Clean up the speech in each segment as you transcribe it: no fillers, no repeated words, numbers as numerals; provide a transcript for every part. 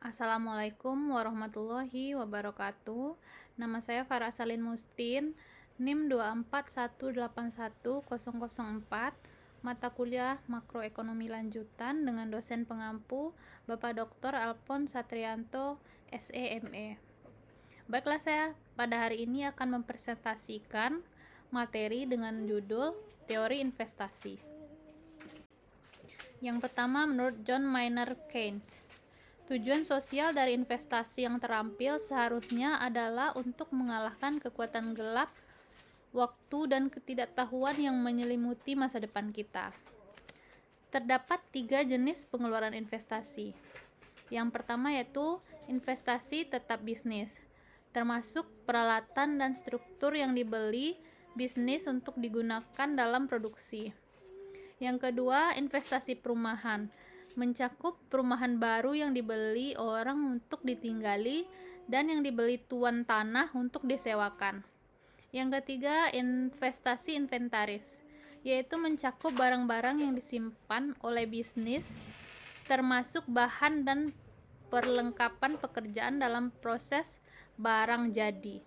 Assalamualaikum warahmatullahi wabarakatuh. Nama saya Farah Salin Mustin, NIM 241811004, mata kuliah Makroekonomi Lanjutan dengan dosen pengampu Bapak Dr. Alphonse Satrianto, SEME. Baiklah, saya pada hari ini akan mempresentasikan materi dengan judul Teori Investasi. Yang pertama, menurut John Maynard Keynes, tujuan sosial dari investasi yang terampil seharusnya adalah untuk mengalahkan kekuatan gelap, waktu, dan ketidaktahuan yang menyelimuti masa depan kita. Terdapat 3 jenis pengeluaran investasi. Yang pertama yaitu investasi tetap bisnis, termasuk peralatan dan struktur yang dibeli bisnis untuk digunakan dalam produksi. Yang kedua, investasi perumahan, mencakup perumahan baru yang dibeli orang untuk ditinggali dan yang dibeli tuan tanah untuk disewakan. Yang ketiga, investasi inventaris, yaitu mencakup barang-barang yang disimpan oleh bisnis, termasuk bahan dan perlengkapan pekerjaan dalam proses barang jadi.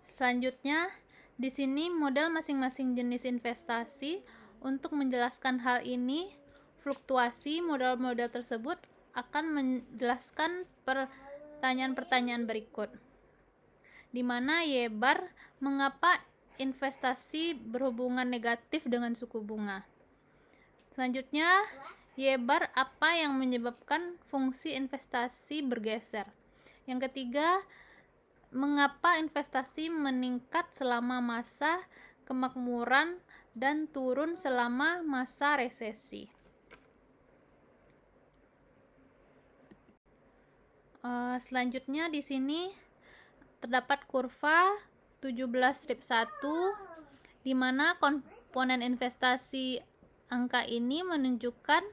Selanjutnya, di sini model masing-masing jenis investasi. Untuk menjelaskan hal ini, fluktuasi modal-modal tersebut akan menjelaskan pertanyaan-pertanyaan berikut. Di mana Y-bar, mengapa investasi berhubungan negatif dengan suku bunga? Selanjutnya, Y-bar, apa yang menyebabkan fungsi investasi bergeser? Yang ketiga, mengapa investasi meningkat selama masa kemakmuran dan turun selama masa resesi. Selanjutnya di sini terdapat kurva 17-1 di mana komponen investasi angka ini menunjukkan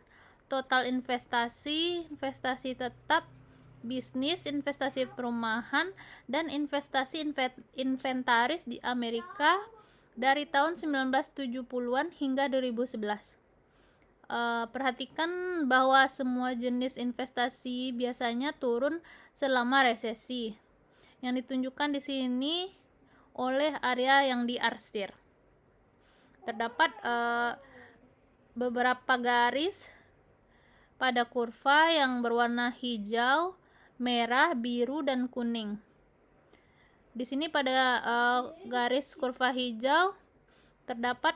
total investasi, investasi tetap bisnis, investasi perumahan, dan investasi inventaris di Amerika dari tahun 1970-an hingga 2011. Perhatikan bahwa semua jenis investasi biasanya turun selama resesi, yang ditunjukkan di sini oleh area yang diarsir. Terdapat beberapa garis pada kurva yang berwarna hijau, merah, biru, dan kuning. Di sini pada garis kurva hijau terdapat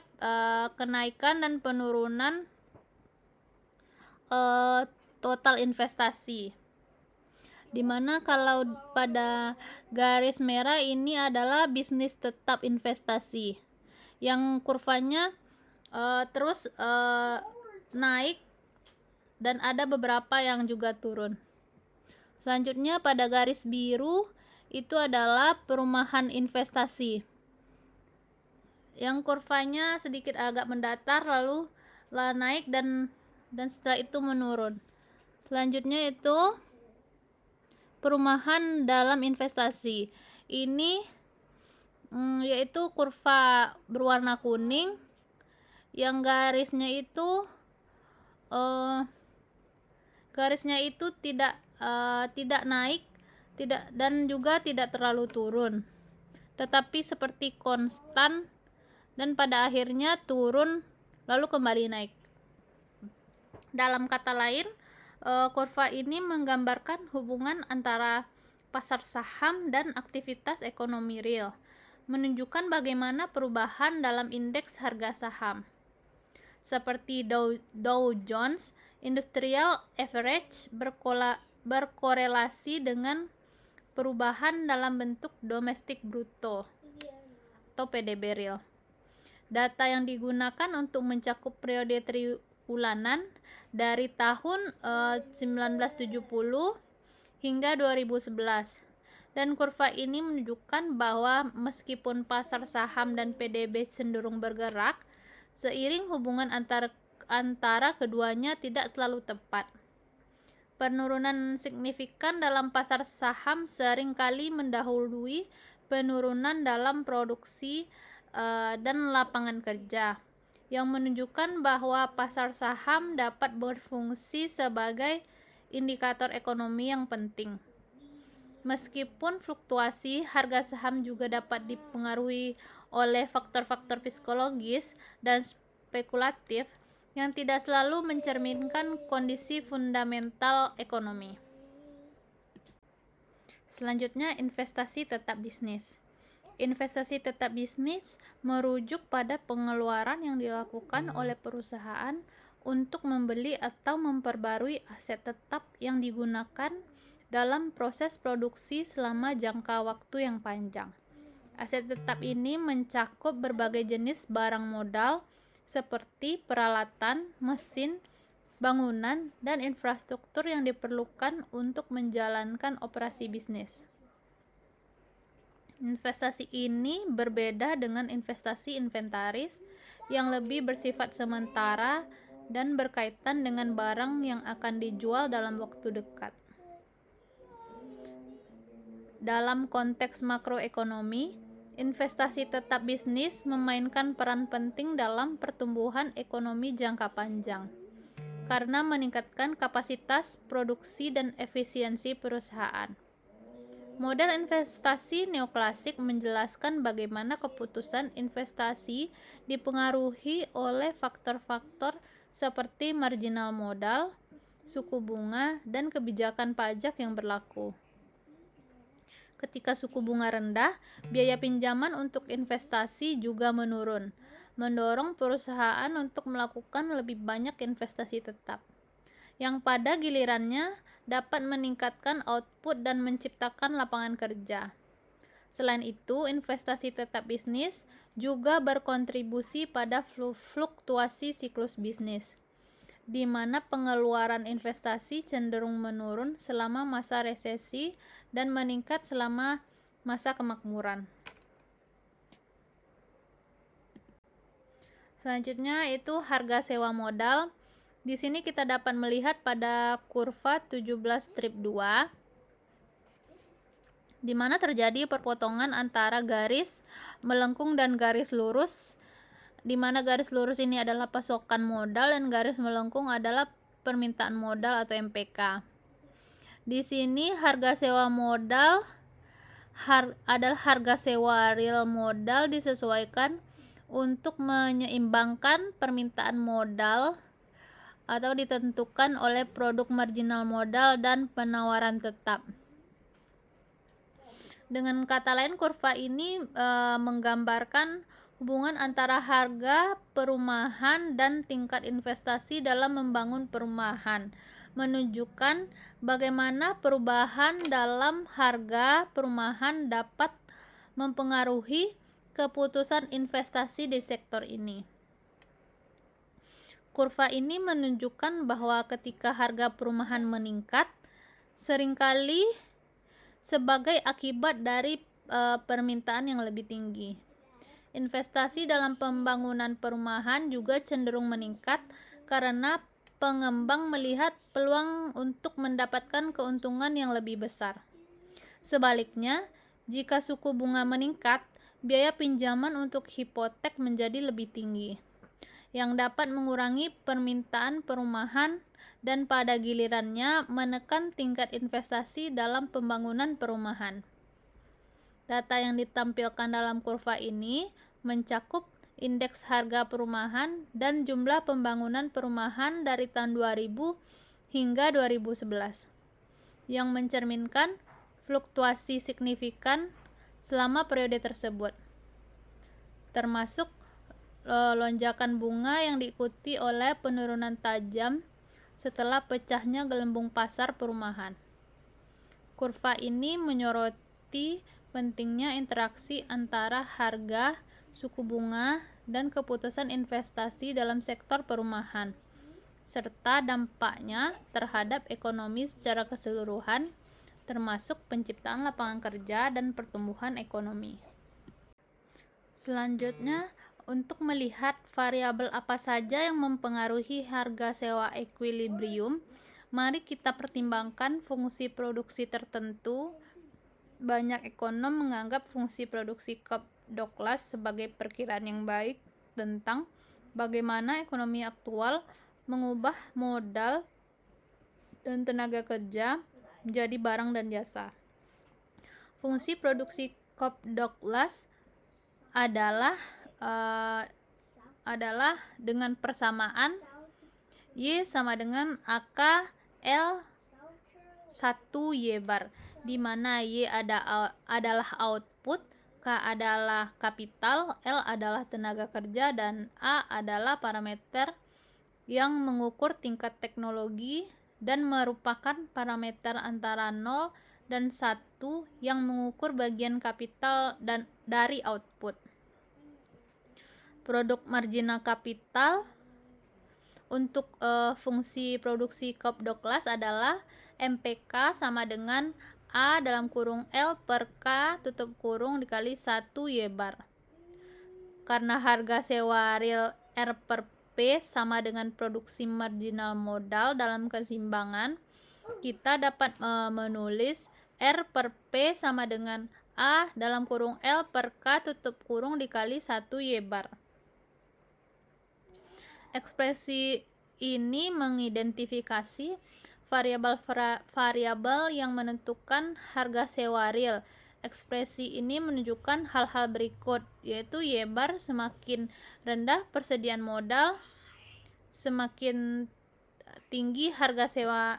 kenaikan dan penurunan total investasi. Dimana kalau pada garis merah ini adalah bisnis tetap investasi, yang kurvanya terus naik dan ada beberapa yang juga turun. Selanjutnya pada garis biru itu adalah perumahan investasi, yang kurvanya sedikit agak mendatar lalu naik dan setelah itu menurun. Selanjutnya itu perumahan dalam investasi. Ini yaitu kurva berwarna kuning, yang garisnya itu tidak naik, dan juga tidak terlalu turun, tetapi seperti konstan dan pada akhirnya turun lalu kembali naik. Dalam kata lain, kurva ini menggambarkan hubungan antara pasar saham dan aktivitas ekonomi real, menunjukkan bagaimana perubahan dalam indeks harga saham seperti Dow Jones Industrial Average berkorelasi dengan perubahan dalam bentuk domestik bruto atau PDB real. Data yang digunakan untuk mencakup periode triwulan dari tahun 1970 hingga 2011. Dan kurva ini menunjukkan bahwa meskipun pasar saham dan PDB cenderung bergerak, seiring hubungan antara keduanya tidak selalu tepat. Penurunan signifikan dalam pasar saham seringkali mendahului penurunan dalam produksi dan lapangan kerja. yang menunjukkan bahwa pasar saham dapat berfungsi sebagai indikator ekonomi yang penting. Meskipun fluktuasi harga saham juga dapat dipengaruhi oleh faktor-faktor psikologis dan spekulatif yang tidak selalu mencerminkan kondisi fundamental ekonomi. Selanjutnya, investasi tetap bisnis. Investasi tetap bisnis merujuk pada pengeluaran yang dilakukan oleh perusahaan untuk membeli atau memperbarui aset tetap yang digunakan dalam proses produksi selama jangka waktu yang panjang. Aset tetap ini mencakup berbagai jenis barang modal seperti peralatan, mesin, bangunan, dan infrastruktur yang diperlukan untuk menjalankan operasi bisnis. Investasi ini berbeda dengan investasi inventaris yang lebih bersifat sementara dan berkaitan dengan barang yang akan dijual dalam waktu dekat. Dalam konteks makroekonomi, investasi tetap bisnis memainkan peran penting dalam pertumbuhan ekonomi jangka panjang karena meningkatkan kapasitas produksi dan efisiensi perusahaan. Model investasi neoklasik menjelaskan bagaimana keputusan investasi dipengaruhi oleh faktor-faktor seperti marginal modal, suku bunga, dan kebijakan pajak yang berlaku. Ketika suku bunga rendah, biaya pinjaman untuk investasi juga menurun, mendorong perusahaan untuk melakukan lebih banyak investasi tetap, yang pada gilirannya dapat meningkatkan output dan menciptakan lapangan kerja. Selain itu, investasi tetap bisnis juga berkontribusi pada fluktuasi siklus bisnis, di mana pengeluaran investasi cenderung menurun selama masa resesi dan meningkat selama masa kemakmuran. Selanjutnya itu harga sewa modal. Di sini kita dapat melihat pada kurva 17 strip 2 di mana terjadi perpotongan antara garis melengkung dan garis lurus, di mana garis lurus ini adalah pasokan modal dan garis melengkung adalah permintaan modal atau MPK. Di sini harga sewa modal adalah harga sewa real modal disesuaikan untuk menyeimbangkan permintaan modal atau ditentukan oleh produk marginal modal dan penawaran tetap. Dengan kata lain, kurva ini menggambarkan hubungan antara harga perumahan dan tingkat investasi dalam membangun perumahan, menunjukkan bagaimana perubahan dalam harga perumahan dapat mempengaruhi keputusan investasi di sektor ini. Kurva ini menunjukkan bahwa ketika harga perumahan meningkat, seringkali sebagai akibat dari permintaan yang lebih tinggi. Investasi dalam pembangunan perumahan juga cenderung meningkat karena pengembang melihat peluang untuk mendapatkan keuntungan yang lebih besar. Sebaliknya, jika suku bunga meningkat, biaya pinjaman untuk hipotek menjadi lebih tinggi, yang dapat mengurangi permintaan perumahan dan pada gilirannya menekan tingkat investasi dalam pembangunan perumahan. Data yang ditampilkan dalam kurva ini mencakup indeks harga perumahan dan jumlah pembangunan perumahan dari tahun 2000 hingga 2011, yang mencerminkan fluktuasi signifikan selama periode tersebut, termasuk lonjakan bunga yang diikuti oleh penurunan tajam setelah pecahnya gelembung pasar perumahan. Kurva ini menyoroti pentingnya interaksi antara harga, suku bunga, dan keputusan investasi dalam sektor perumahan, serta dampaknya terhadap ekonomi secara keseluruhan, termasuk penciptaan lapangan kerja dan pertumbuhan ekonomi. Selanjutnya, untuk melihat variabel apa saja yang mempengaruhi harga sewa ekuilibrium, mari kita pertimbangkan fungsi produksi tertentu. Banyak ekonom menganggap fungsi produksi Cobb-Douglas sebagai perkiraan yang baik tentang bagaimana ekonomi aktual mengubah modal dan tenaga kerja menjadi barang dan jasa. Fungsi produksi Cobb-Douglas adalah dengan persamaan Y sama dengan AK L 1 Y bar, di mana Y adalah output, K adalah kapital, L adalah tenaga kerja, dan A adalah parameter yang mengukur tingkat teknologi dan merupakan parameter antara 0 dan 1 yang mengukur bagian kapital dan dari output. Produk marginal kapital untuk fungsi produksi Cobb-Douglas adalah MPK sama dengan A dalam kurung L per K tutup kurung dikali 1 Y bar. Karena harga sewa real R per P sama dengan produksi marginal modal dalam keseimbangan, kita dapat menulis R per P sama dengan A dalam kurung L per K tutup kurung dikali 1 Y bar. Ekspresi ini mengidentifikasi variabel yang menentukan harga sewa real. Ekspresi ini menunjukkan hal-hal berikut, yaitu Y bar semakin rendah persediaan modal, semakin tinggi harga sewa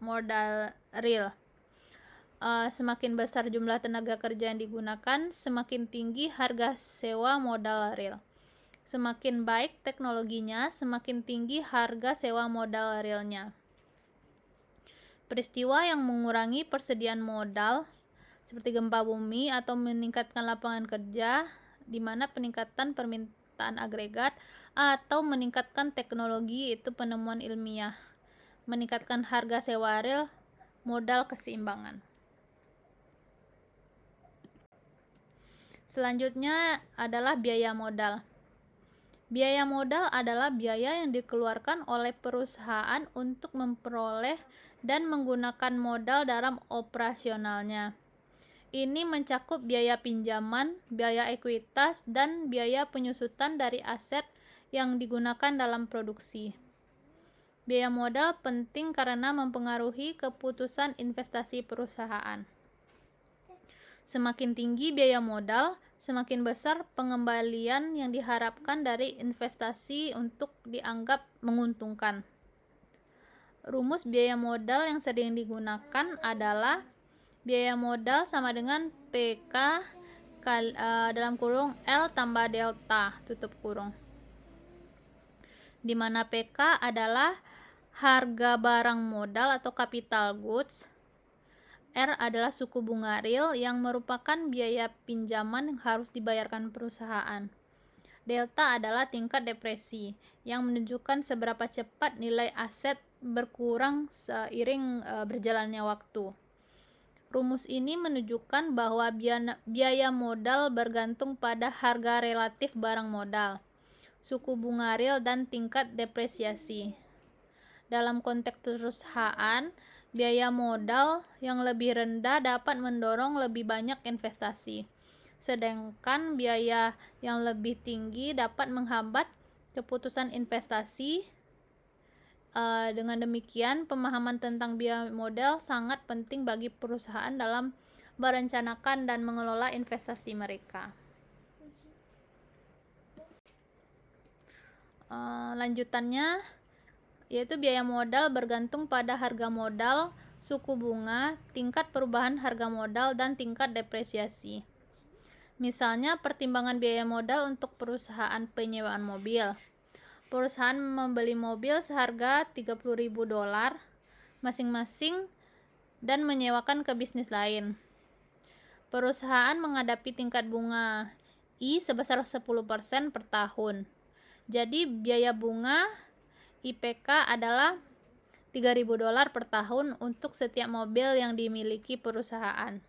modal real. Semakin besar jumlah tenaga kerja yang digunakan, semakin tinggi harga sewa modal real. Semakin baik teknologinya, semakin tinggi harga sewa modal realnya. Peristiwa yang mengurangi persediaan modal seperti gempa bumi atau meningkatkan lapangan kerja, di mana peningkatan permintaan agregat atau meningkatkan teknologi itu penemuan ilmiah, meningkatkan harga sewa real modal keseimbangan. Selanjutnya adalah biaya modal. Biaya modal adalah biaya yang dikeluarkan oleh perusahaan untuk memperoleh dan menggunakan modal dalam operasionalnya. Ini mencakup biaya pinjaman, biaya ekuitas, dan biaya penyusutan dari aset yang digunakan dalam produksi. Biaya modal penting karena mempengaruhi keputusan investasi perusahaan. Semakin tinggi biaya modal, semakin besar pengembalian yang diharapkan dari investasi untuk dianggap menguntungkan. Rumus biaya modal yang sering digunakan adalah biaya modal sama dengan PK dalam kurung L tambah delta tutup kurung, di mana PK adalah harga barang modal atau capital goods, R adalah suku bunga real yang merupakan biaya pinjaman yang harus dibayarkan perusahaan. Delta adalah tingkat depresi yang menunjukkan seberapa cepat nilai aset berkurang seiring berjalannya waktu. Rumus ini menunjukkan bahwa biaya modal bergantung pada harga relatif barang modal, suku bunga real, dan tingkat depresiasi. Dalam konteks perusahaan, biaya modal yang lebih rendah dapat mendorong lebih banyak investasi, sedangkan biaya yang lebih tinggi dapat menghambat keputusan investasi. Dengan demikian, pemahaman tentang biaya modal sangat penting bagi perusahaan dalam merencanakan dan mengelola investasi mereka. Lanjutannya yaitu biaya modal bergantung pada harga modal, suku bunga, tingkat perubahan harga modal, dan tingkat depresiasi. Misalnya, pertimbangan biaya modal untuk perusahaan penyewaan mobil. Perusahaan membeli mobil seharga $30.000 masing-masing dan menyewakan ke bisnis lain. Perusahaan menghadapi tingkat bunga I sebesar 10% per tahun. Jadi biaya bunga IPK adalah $3.000 per tahun untuk setiap mobil yang dimiliki perusahaan.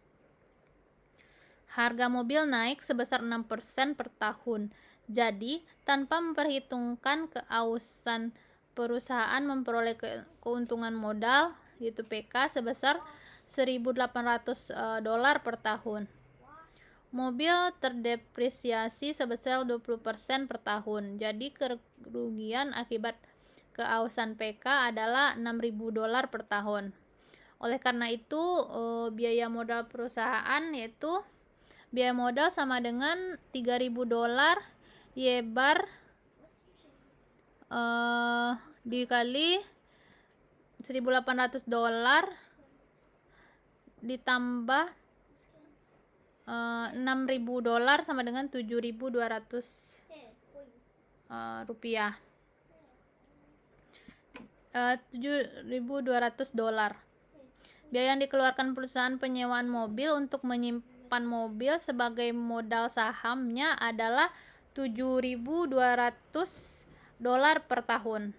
Harga mobil naik sebesar 6% per tahun. Jadi, tanpa memperhitungkan keausan perusahaan memperoleh keuntungan modal, yaitu PK sebesar $1.800 per tahun. mobil terdepresiasi sebesar 20% per tahun. Jadi kerugian akibat keausan PK adalah $6.000 per tahun. Oleh karena itu, biaya modal perusahaan yaitu biaya modal sama dengan $3.000 Y bar dikali $1.800 ditambah $6.000 sama dengan $7.200 rupiah. $7.200. Biaya yang dikeluarkan perusahaan penyewaan mobil untuk menyimpan mobil sebagai modal sahamnya adalah $7.200 per tahun.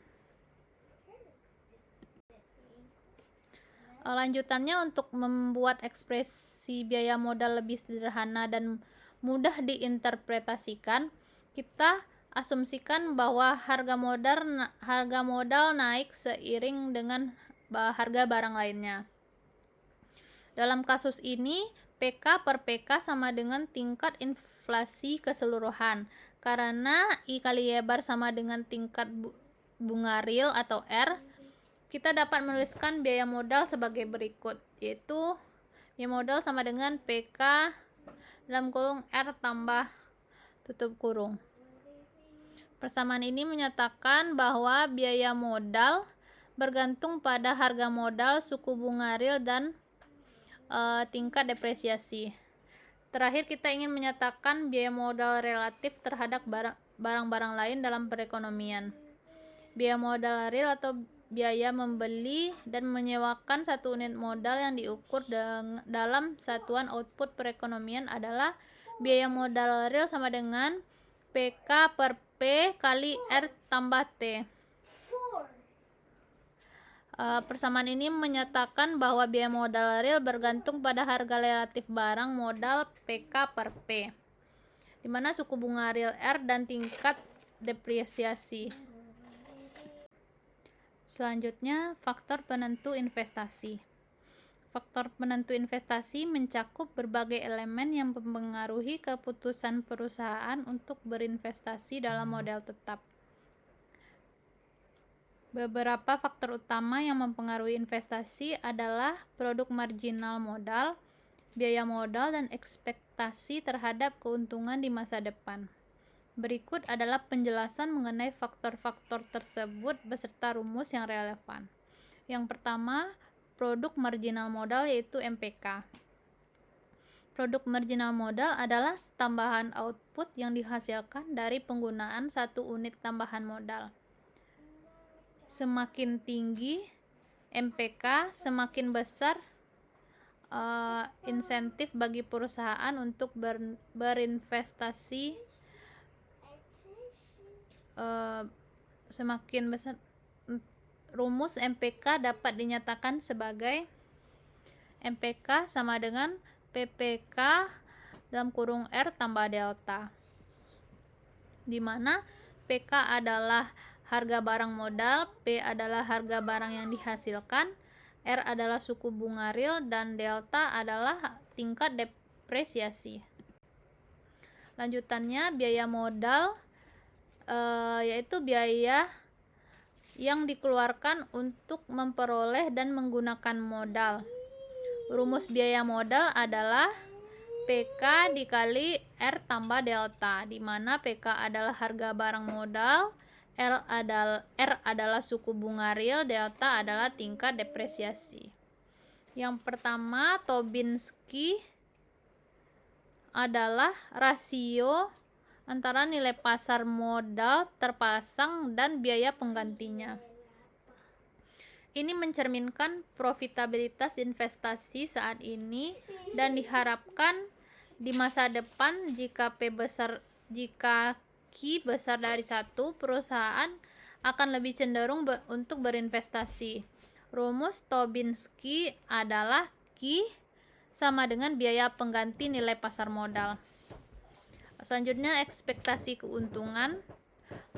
Lanjutannya, untuk membuat ekspresi biaya modal lebih sederhana dan mudah diinterpretasikan, kita asumsikan bahwa harga modal naik seiring dengan harga barang lainnya. Dalam kasus ini, PK per PK sama dengan tingkat inflasi keseluruhan. Karena I kali Y bar sama dengan tingkat bunga real atau R, kita dapat menuliskan biaya modal sebagai berikut, yaitu biaya modal sama dengan PK dalam kurung R tambah tutup kurung. Persamaan ini menyatakan bahwa biaya modal bergantung pada harga modal, suku bunga real, dan tingkat depresiasi. Terakhir, kita ingin menyatakan biaya modal relatif terhadap barang-barang lain dalam perekonomian. Biaya modal real atau biaya membeli dan menyewakan satu unit modal yang diukur dalam satuan output perekonomian adalah biaya modal real sama dengan PK per P kali R tambah T. Persamaan ini menyatakan bahwa biaya modal real bergantung pada harga relatif barang modal PK per P, di mana suku bunga real R dan tingkat depresiasi. Selanjutnya, faktor penentu investasi. Faktor penentu investasi mencakup berbagai elemen yang mempengaruhi keputusan perusahaan untuk berinvestasi dalam modal tetap. Beberapa faktor utama yang mempengaruhi investasi adalah produk marginal modal, biaya modal, dan ekspektasi terhadap keuntungan di masa depan. Berikut adalah penjelasan mengenai faktor-faktor tersebut beserta rumus yang relevan. Yang pertama, produk marginal modal yaitu MPK. Produk marginal modal adalah tambahan output yang dihasilkan dari penggunaan satu unit tambahan modal. Semakin tinggi MPK, semakin besar insentif bagi perusahaan untuk berinvestasi. Semakin besar. Rumus MPK dapat dinyatakan sebagai MPK sama dengan PPK dalam kurung R tambah delta, di mana PK adalah harga barang modal, P adalah harga barang yang dihasilkan, R adalah suku bunga real, dan delta adalah tingkat depresiasi. Lanjutannya, biaya modal yaitu biaya yang dikeluarkan untuk memperoleh dan menggunakan modal. Rumus biaya modal adalah PK dikali R tambah delta, di mana PK adalah harga barang modal, R adalah suku bunga real, delta adalah tingkat depresiasi. Yang pertama, Tobinski adalah rasio antara nilai pasar modal terpasang dan biaya penggantinya. Ini mencerminkan profitabilitas investasi saat ini dan diharapkan di masa depan jika Q besar dari 1, perusahaan akan lebih cenderung untuk berinvestasi. Rumus Tobinski adalah Q sama dengan biaya pengganti nilai pasar modal. Selanjutnya, ekspektasi keuntungan.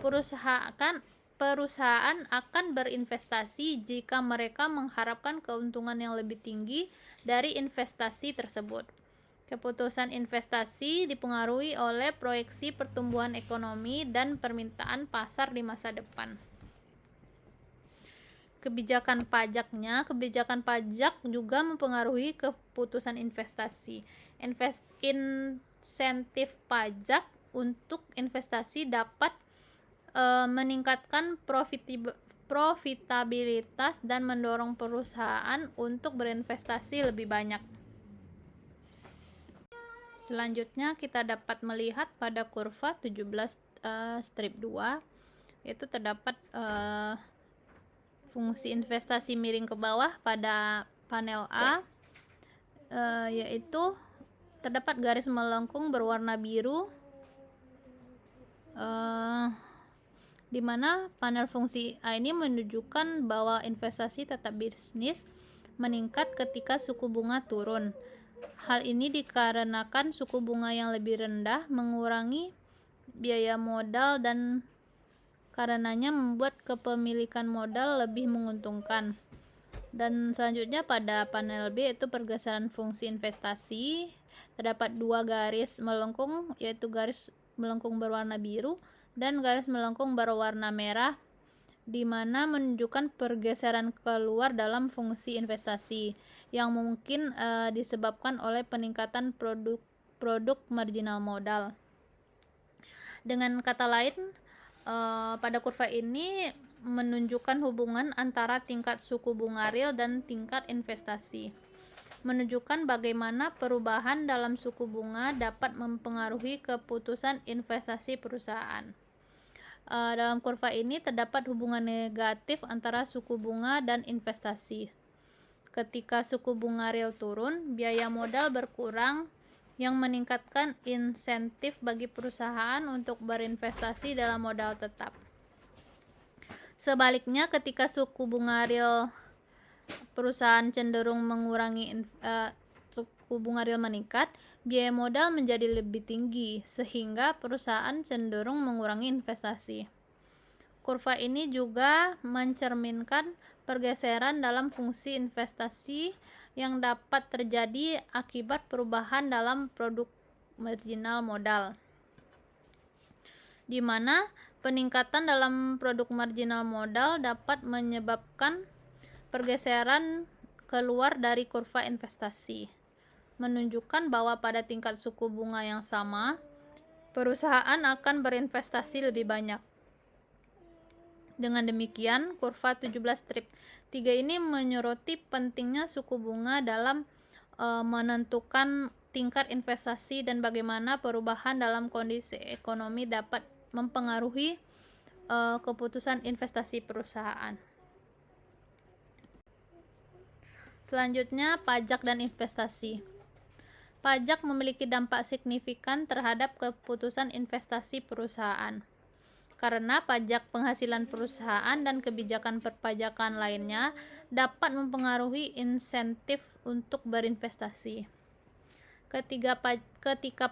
Perusahaan akan berinvestasi jika mereka mengharapkan keuntungan yang lebih tinggi dari investasi tersebut. Keputusan investasi dipengaruhi oleh proyeksi pertumbuhan ekonomi dan permintaan pasar di masa depan. Kebijakan pajak juga mempengaruhi keputusan investasi. Insentif pajak untuk investasi dapat meningkatkan profitabilitas dan mendorong perusahaan untuk berinvestasi lebih banyak. Selanjutnya kita dapat melihat pada kurva 17-2 yaitu terdapat fungsi investasi miring ke bawah pada panel A, yaitu terdapat garis melengkung berwarna biru, di mana panel fungsi A ini menunjukkan bahwa investasi tetap bisnis meningkat ketika suku bunga turun. Hal ini dikarenakan suku bunga yang lebih rendah mengurangi biaya modal dan karenanya membuat kepemilikan modal lebih menguntungkan. Dan selanjutnya pada panel B yaitu pergeseran fungsi investasi, terdapat dua garis melengkung, yaitu garis melengkung berwarna biru dan garis melengkung berwarna merah, di mana menunjukkan pergeseran keluar dalam fungsi investasi yang mungkin disebabkan oleh peningkatan produk marginal modal. Dengan kata lain, pada kurva ini menunjukkan hubungan antara tingkat suku bunga real dan tingkat investasi, menunjukkan bagaimana perubahan dalam suku bunga dapat mempengaruhi keputusan investasi perusahaan. Dalam kurva ini terdapat hubungan negatif antara suku bunga dan investasi. Ketika suku bunga real turun, biaya modal berkurang yang meningkatkan insentif bagi perusahaan untuk berinvestasi dalam modal tetap. Sebaliknya, ketika suku bunga real perusahaan cenderung suku bunga real meningkat, biaya modal menjadi lebih tinggi sehingga perusahaan cenderung mengurangi investasi. Kurva ini juga mencerminkan pergeseran dalam fungsi investasi yang dapat terjadi akibat perubahan dalam produk marginal modal, di mana peningkatan dalam produk marginal modal dapat menyebabkan pergeseran keluar dari kurva investasi, menunjukkan bahwa pada tingkat suku bunga yang sama, perusahaan akan berinvestasi lebih banyak. Dengan demikian, kurva 17-3 ini menyoroti pentingnya suku bunga dalam menentukan tingkat investasi dan bagaimana perubahan dalam kondisi ekonomi dapat mempengaruhi keputusan investasi perusahaan. Selanjutnya, pajak dan investasi. Pajak memiliki dampak signifikan terhadap keputusan investasi perusahaan, karena pajak penghasilan perusahaan dan kebijakan perpajakan lainnya dapat mempengaruhi insentif untuk berinvestasi. Ketika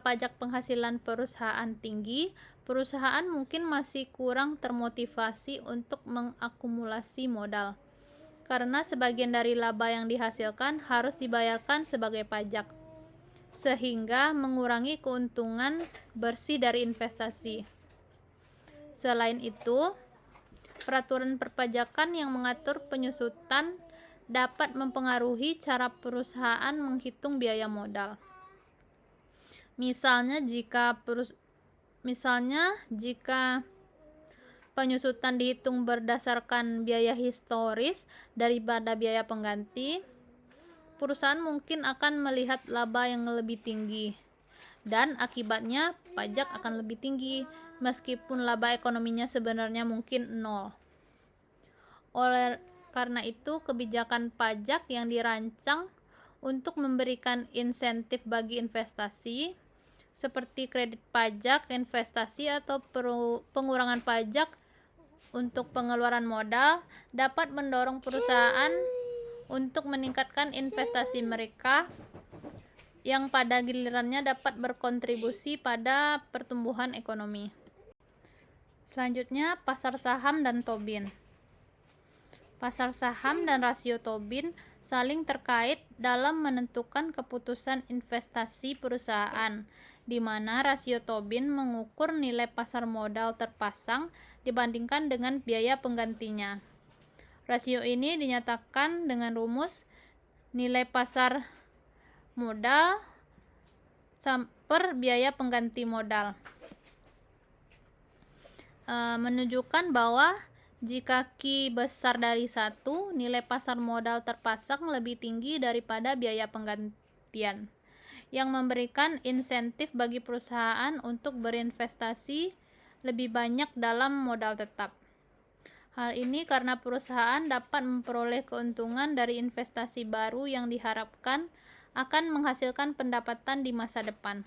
pajak penghasilan perusahaan tinggi, perusahaan mungkin masih kurang termotivasi untuk mengakumulasi modal, karena sebagian dari laba yang dihasilkan harus dibayarkan sebagai pajak, sehingga mengurangi keuntungan bersih dari investasi. Selain itu, peraturan perpajakan yang mengatur penyusutan dapat mempengaruhi cara perusahaan menghitung biaya modal. Misalnya jika penyusutan dihitung berdasarkan biaya historis daripada biaya pengganti, perusahaan mungkin akan melihat laba yang lebih tinggi, dan akibatnya pajak akan lebih tinggi meskipun laba ekonominya sebenarnya mungkin nol. Oleh karena itu, kebijakan pajak yang dirancang untuk memberikan insentif bagi investasi, seperti kredit pajak investasi atau pengurangan pajak untuk pengeluaran modal, dapat mendorong perusahaan untuk meningkatkan investasi mereka yang pada gilirannya dapat berkontribusi pada pertumbuhan ekonomi. Selanjutnya, pasar saham dan Tobin. Pasar saham dan rasio Tobin saling terkait dalam menentukan keputusan investasi perusahaan, di mana rasio Tobin mengukur nilai pasar modal terpasang dibandingkan dengan biaya penggantinya. Rasio ini dinyatakan dengan rumus nilai pasar modal per biaya pengganti modal. Menunjukkan bahwa jika Q besar dari 1, nilai pasar modal terpasang lebih tinggi daripada biaya penggantian, yang memberikan insentif bagi perusahaan untuk berinvestasi lebih banyak dalam modal tetap. Hal ini karena perusahaan dapat memperoleh keuntungan dari investasi baru yang diharapkan akan menghasilkan pendapatan di masa depan.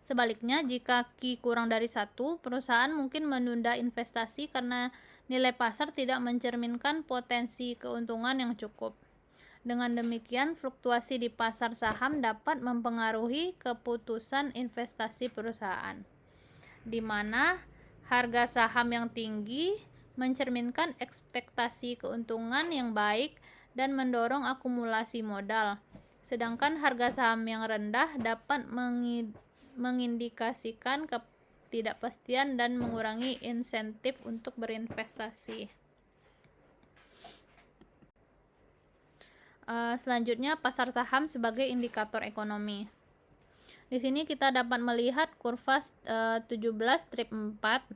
Sebaliknya, jika Q kurang dari 1, perusahaan mungkin menunda investasi karena nilai pasar tidak mencerminkan potensi keuntungan yang cukup. Dengan demikian, fluktuasi di pasar saham dapat mempengaruhi keputusan investasi perusahaan, di mana harga saham yang tinggi mencerminkan ekspektasi keuntungan yang baik dan mendorong akumulasi modal, sedangkan harga saham yang rendah dapat mengindikasikan ketidakpastian dan mengurangi insentif untuk berinvestasi. Selanjutnya, pasar saham sebagai indikator ekonomi. Di sini kita dapat melihat kurva 17/4,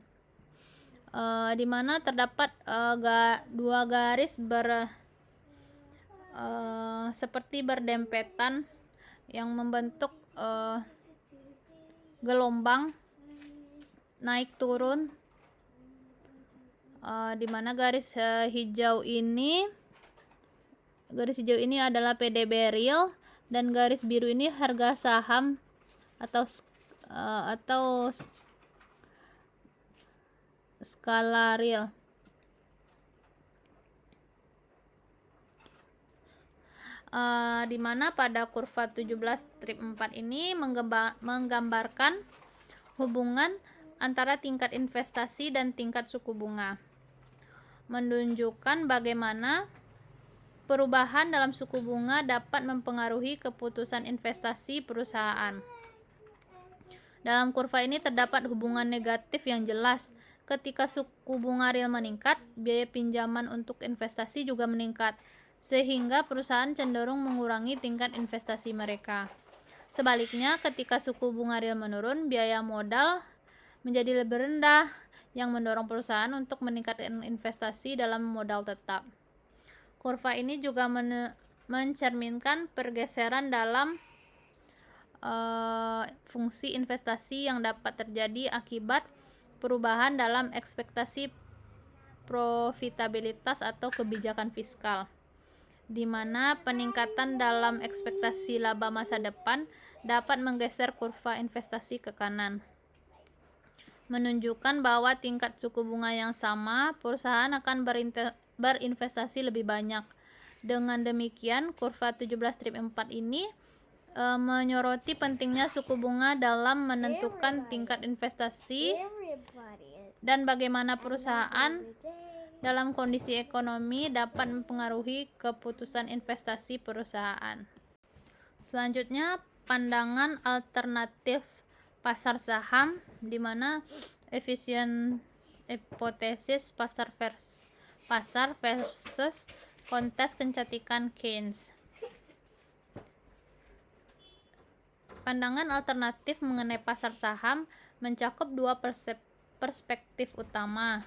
di mana terdapat dua garis seperti berdempetan yang membentuk gelombang naik turun, di mana garis hijau ini adalah PDB real dan garis biru ini harga saham atau skala real. Di mana pada kurva 17/4 ini menggambarkan hubungan antara tingkat investasi dan tingkat suku bunga, menunjukkan bagaimana perubahan dalam suku bunga dapat mempengaruhi keputusan investasi perusahaan. Dalam kurva ini terdapat hubungan negatif yang jelas. Ketika suku bunga real meningkat, biaya pinjaman untuk investasi juga meningkat, sehingga perusahaan cenderung mengurangi tingkat investasi mereka. Sebaliknya, ketika suku bunga real menurun, biaya modal menjadi lebih rendah, yang mendorong perusahaan untuk meningkatkan investasi dalam modal tetap. Kurva ini juga mencerminkan pergeseran dalam fungsi investasi yang dapat terjadi akibat perubahan dalam ekspektasi profitabilitas atau kebijakan fiskal, di mana peningkatan dalam ekspektasi laba masa depan dapat menggeser kurva investasi ke kanan, menunjukkan bahwa tingkat suku bunga yang sama, perusahaan akan berinvestasi lebih banyak. Dengan demikian, kurva 17/4 ini menyoroti pentingnya suku bunga dalam menentukan tingkat investasi dan bagaimana perusahaan dalam kondisi ekonomi dapat mempengaruhi keputusan investasi perusahaan. Selanjutnya, pandangan alternatif pasar saham, di mana efisien hipotesis pasar versus kontes kecantikan Keynes. Pandangan alternatif mengenai pasar saham mencakup dua perspektif utama,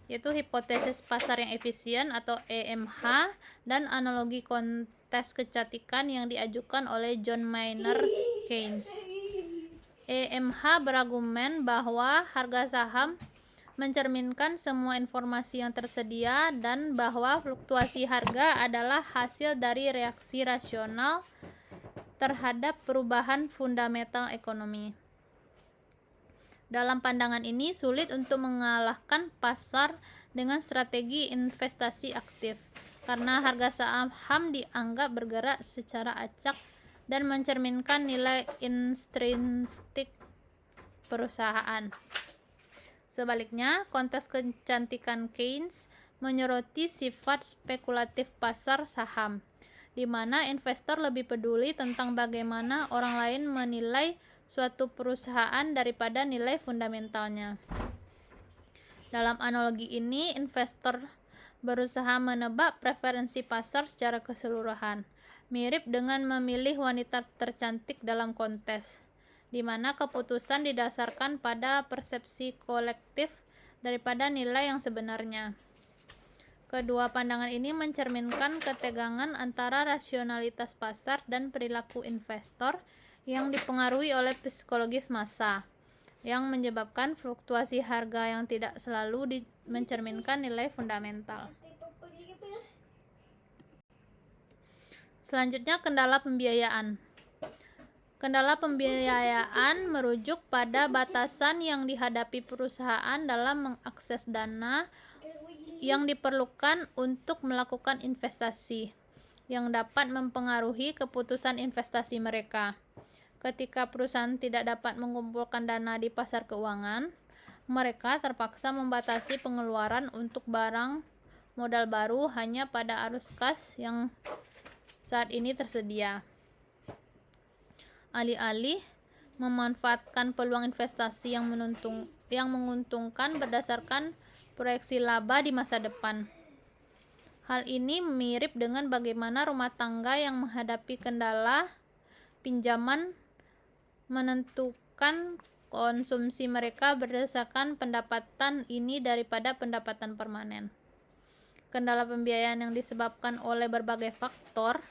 yaitu hipotesis pasar yang efisien atau EMH dan analogi kontes kecantikan yang diajukan oleh John Maynard Keynes. EMH berargumen bahwa harga saham mencerminkan semua informasi yang tersedia dan bahwa fluktuasi harga adalah hasil dari reaksi rasional terhadap perubahan fundamental ekonomi. Dalam pandangan ini, sulit untuk mengalahkan pasar dengan strategi investasi aktif, karena harga saham dianggap bergerak secara acak dan mencerminkan nilai intrinsik perusahaan. Sebaliknya, kontes kecantikan Keynes menyoroti sifat spekulatif pasar saham, di mana investor lebih peduli tentang bagaimana orang lain menilai suatu perusahaan daripada nilai fundamentalnya. Dalam analogi ini, investor berusaha menebak preferensi pasar secara keseluruhan, mirip dengan memilih wanita tercantik dalam kontes, di mana keputusan didasarkan pada persepsi kolektif daripada nilai yang sebenarnya. Kedua pandangan ini mencerminkan ketegangan antara rasionalitas pasar dan perilaku investor yang dipengaruhi oleh psikologis massa, yang menyebabkan fluktuasi harga yang tidak selalu mencerminkan nilai fundamental. Selanjutnya, kendala pembiayaan. Kendala pembiayaan merujuk pada batasan yang dihadapi perusahaan dalam mengakses dana yang diperlukan untuk melakukan investasi, yang dapat mempengaruhi keputusan investasi mereka. Ketika perusahaan tidak dapat mengumpulkan dana di pasar keuangan, mereka terpaksa membatasi pengeluaran untuk barang modal baru hanya pada arus kas yang saat ini tersedia. Alih-alih memanfaatkan peluang investasi yang menguntungkan berdasarkan proyeksi laba di masa depan. Hal ini mirip dengan bagaimana rumah tangga yang menghadapi kendala pinjaman menentukan konsumsi mereka berdasarkan pendapatan ini daripada pendapatan permanen. Kendala pembiayaan yang disebabkan oleh berbagai faktor,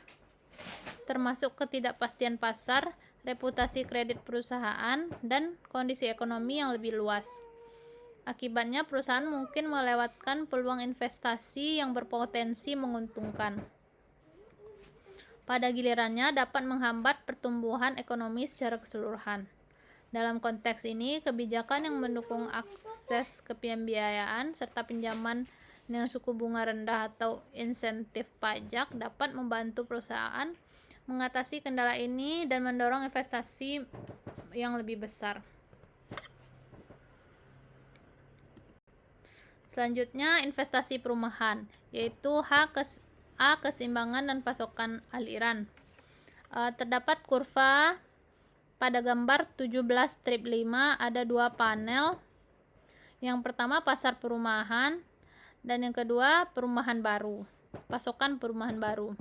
termasuk ketidakpastian pasar, reputasi kredit perusahaan, dan kondisi ekonomi yang lebih luas. Akibatnya, perusahaan mungkin melewatkan peluang investasi yang berpotensi menguntungkan. Pada gilirannya, dapat menghambat pertumbuhan ekonomi secara keseluruhan. Dalam konteks ini, kebijakan yang mendukung akses ke pembiayaan serta pinjaman dengan suku bunga rendah atau insentif pajak dapat membantu perusahaan mengatasi kendala ini dan mendorong investasi yang lebih besar. Selanjutnya, investasi perumahan, yaitu keseimbangan dan pasokan aliran. Terdapat kurva pada gambar 17/5, ada dua panel. Yang pertama pasar perumahan dan yang kedua perumahan baru, pasokan perumahan baru,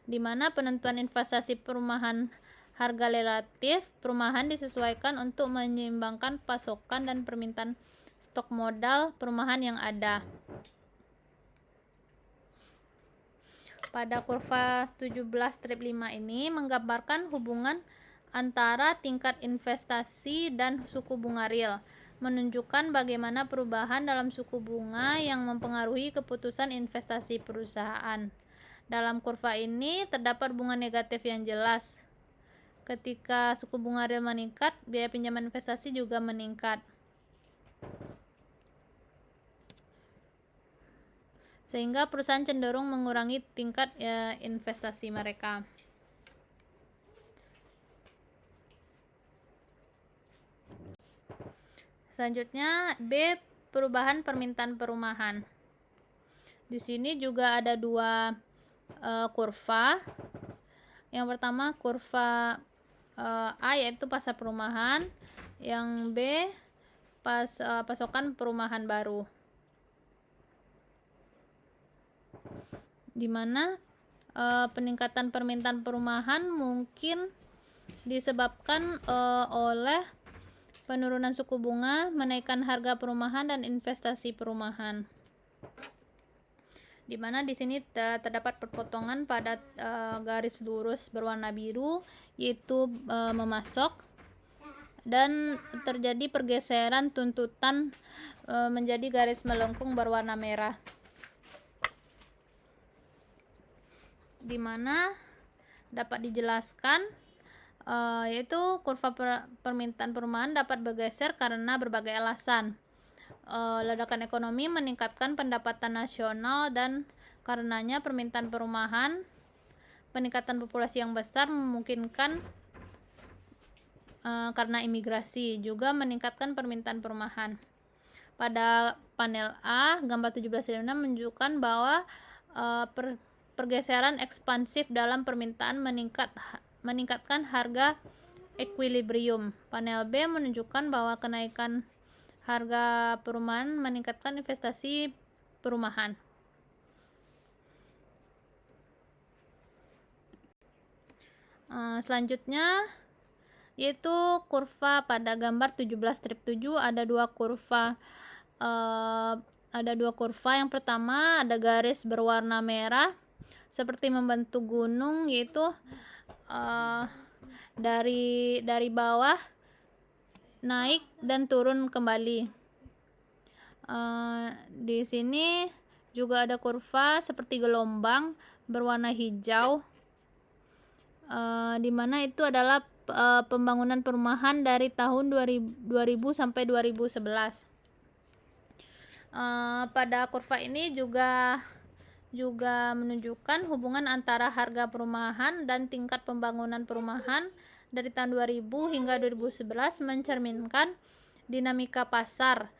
di mana penentuan investasi perumahan harga relatif perumahan disesuaikan untuk menyeimbangkan pasokan dan permintaan stok modal perumahan yang ada. Pada kurva 17/5 ini menggambarkan hubungan antara tingkat investasi dan suku bunga real, menunjukkan bagaimana perubahan dalam suku bunga yang mempengaruhi keputusan investasi perusahaan. Dalam kurva ini terdapat bunga negatif yang jelas. Ketika suku bunga real meningkat, biaya pinjaman investasi juga meningkat, sehingga perusahaan cenderung mengurangi tingkat investasi mereka. Selanjutnya, B, perubahan permintaan perumahan. Di sini juga ada dua kurva. Yang pertama kurva A, yaitu pasar perumahan, yang B pasokan perumahan baru, di mana peningkatan permintaan perumahan mungkin disebabkan oleh penurunan suku bunga, menaikkan harga perumahan dan investasi perumahan. Di mana di sini terdapat perpotongan pada garis lurus berwarna biru, yaitu memasok, dan terjadi pergeseran tuntutan menjadi garis melengkung berwarna merah, di mana dapat dijelaskan yaitu kurva permintaan perumahan dapat bergeser karena berbagai alasan. Ledakan ekonomi meningkatkan pendapatan nasional dan karenanya permintaan perumahan. Peningkatan populasi yang besar memungkinkan karena imigrasi juga meningkatkan permintaan perumahan. Pada panel A, gambar 17.6 menunjukkan bahwa pergeseran ekspansif dalam permintaan meningkatkan harga equilibrium. Panel B menunjukkan bahwa kenaikan harga perumahan meningkatkan investasi perumahan. Selanjutnya yaitu kurva. Pada gambar 17-7 ada dua kurva. Yang pertama ada garis berwarna merah seperti membentuk gunung, yaitu dari bawah naik dan turun kembali. Di sini juga ada kurva seperti gelombang berwarna hijau, di mana itu adalah pembangunan perumahan dari tahun 2000 sampai 2011. Pada kurva ini juga menunjukkan hubungan antara harga perumahan dan tingkat pembangunan perumahan dari tahun 2000 hingga 2011, mencerminkan dinamika pasar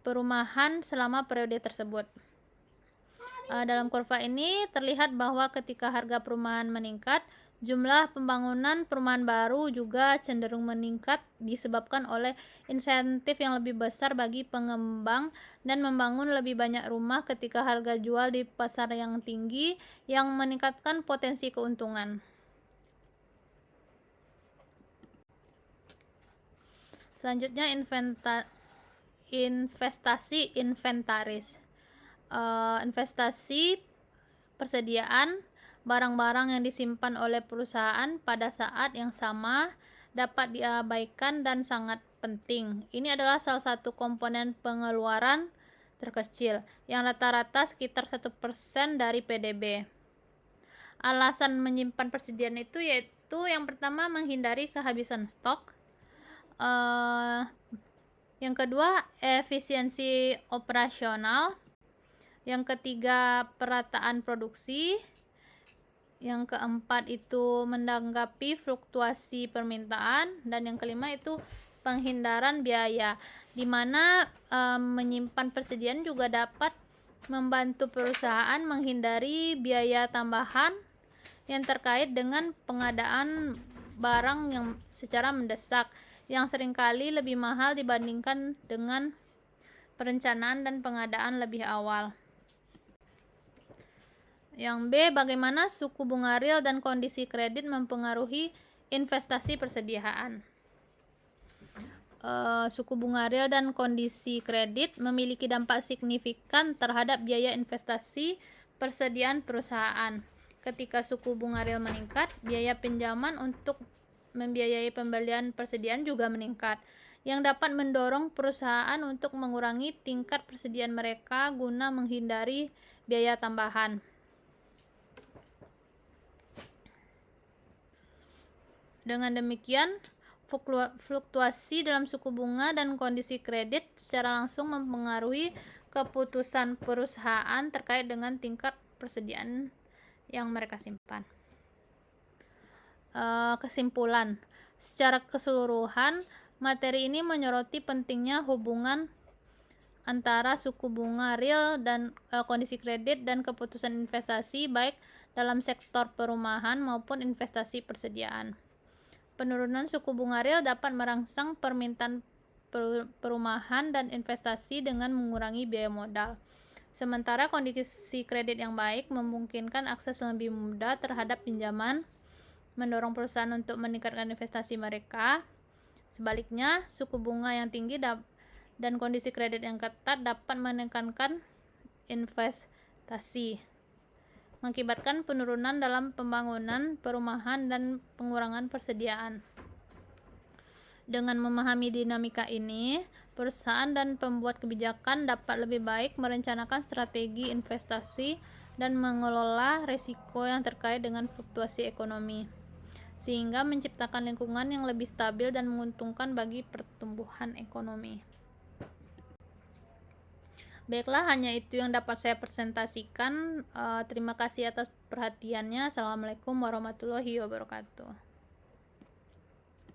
perumahan selama periode tersebut. Dalam kurva ini terlihat bahwa ketika harga perumahan meningkat, jumlah pembangunan perumahan baru juga cenderung meningkat disebabkan oleh insentif yang lebih besar bagi pengembang dan membangun lebih banyak rumah ketika harga jual di pasar yang tinggi, yang meningkatkan potensi keuntungan. Selanjutnya investasi inventaris. Investasi persediaan barang-barang yang disimpan oleh perusahaan pada saat yang sama dapat diabaikan dan sangat penting. Ini adalah salah satu komponen pengeluaran terkecil yang rata-rata sekitar 1% dari PDB. Alasan menyimpan persediaan itu yaitu yang pertama menghindari kehabisan stok, yang kedua efisiensi operasional, yang ketiga perataan produksi, yang keempat itu menanggapi fluktuasi permintaan, dan yang kelima itu penghindaran biaya, di mana menyimpan persediaan juga dapat membantu perusahaan menghindari biaya tambahan yang terkait dengan pengadaan barang yang secara mendesak, yang seringkali lebih mahal dibandingkan dengan perencanaan dan pengadaan lebih awal. Yang B, bagaimana suku bunga real dan kondisi kredit mempengaruhi investasi persediaan. Suku bunga real dan kondisi kredit memiliki dampak signifikan terhadap biaya investasi persediaan perusahaan. Ketika suku bunga real meningkat, biaya pinjaman untuk membiayai pembelian persediaan juga meningkat, yang dapat mendorong perusahaan untuk mengurangi tingkat persediaan mereka guna menghindari biaya tambahan. Dengan demikian, fluktuasi dalam suku bunga dan kondisi kredit secara langsung mempengaruhi keputusan perusahaan terkait dengan tingkat persediaan yang mereka simpan. Kesimpulan, secara keseluruhan, materi ini menyoroti pentingnya hubungan antara suku bunga real dan kondisi kredit dan keputusan investasi, baik dalam sektor perumahan maupun investasi persediaan. Penurunan suku bunga real dapat merangsang permintaan perumahan dan investasi dengan mengurangi biaya modal. Sementara kondisi kredit yang baik memungkinkan akses lebih mudah terhadap pinjaman, mendorong perusahaan untuk meningkatkan investasi mereka. Sebaliknya, suku bunga yang tinggi dan kondisi kredit yang ketat dapat menekankan investasi, mengakibatkan penurunan dalam pembangunan perumahan dan pengurangan persediaan. Dengan memahami dinamika ini, perusahaan dan pembuat kebijakan dapat lebih baik merencanakan strategi investasi dan mengelola risiko yang terkait dengan fluktuasi ekonomi, sehingga menciptakan lingkungan yang lebih stabil dan menguntungkan bagi pertumbuhan ekonomi. Baiklah, hanya itu yang dapat saya presentasikan. Terima kasih atas perhatiannya. Assalamualaikum warahmatullahi wabarakatuh.